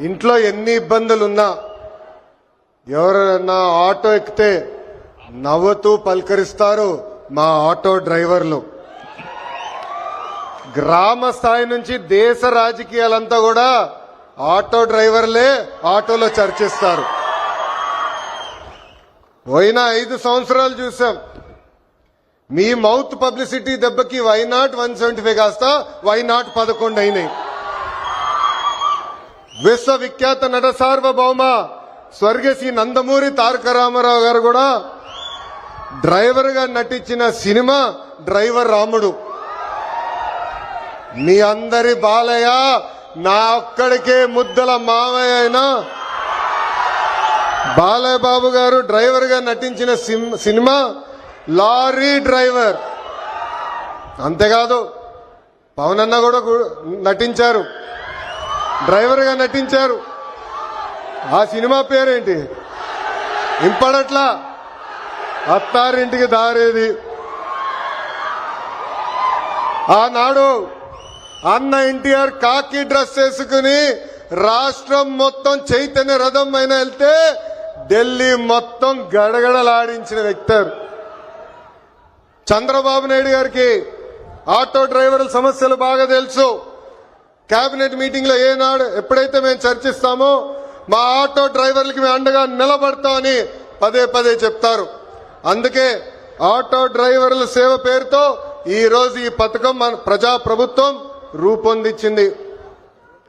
ఇంట్లో ఎన్ని ఇబ్బందులున్నా ఎవరైనా ఆటో ఎక్కితే నవ్వుతూ పలకరిస్తారు మా ఆటో డ్రైవర్లు. గ్రామ స్థాయి నుంచి దేశ రాజకీయాలంతా కూడా ఆటో డ్రైవర్లే ఆటోలో చర్చిస్తారు. పోయిన 5 సంవత్సరాలు చూసాం. మీ మౌత్ పబ్లిసిటీ దెబ్బకి వైనాట్ 175 కాస్త వైనాట్ 11 అయినాయి. విశ్వవిఖ్యాత నట సార్వభౌమ స్వర్గశ్రీ నందమూరి తారక రామారావు గారు కూడా డ్రైవర్ గా నటించిన సినిమా డ్రైవర్ రాముడు. మీ అందరి బాలయ్య నా ఒక్కడికే ముద్దల మావయ్య అయినా బాలయ్య బాబు గారు డ్రైవర్ గా నటించిన సినిమా లారీ డ్రైవర్. అంతేకాదు పవన్ అన్న కూడా నటించారు, డ్రైవర్ గా నటించారు. ఆ సినిమా పేరేంటి ఇంపడట్లా, అత్తారింటికి దారేది. ఆనాడు అన్న ఎన్టీఆర్ కాకి డ్రెస్ వేసుకుని రాష్ట్రం మొత్తం చైతన్య రథం పైన వెళ్తే ఢిల్లీ మొత్తం గడగడలాడించిన వ్యక్తి. చంద్రబాబు నాయుడు గారికి ఆటో డ్రైవర్ల సమస్యలు బాగా తెలుసు. కేబినెట్ మీటింగ్ లో ఏనాడు ఎప్పుడైతే మేము చర్చిస్తామో మా ఆటో డ్రైవర్లకి మేము అండగా నిలబడతామని పదే పదే చెప్తారు. అందుకే ఆటో డ్రైవర్ల సేవ పేరుతో ఈ రోజు ఈ పథకం మన ప్రజా ప్రభుత్వం రూపొందించింది.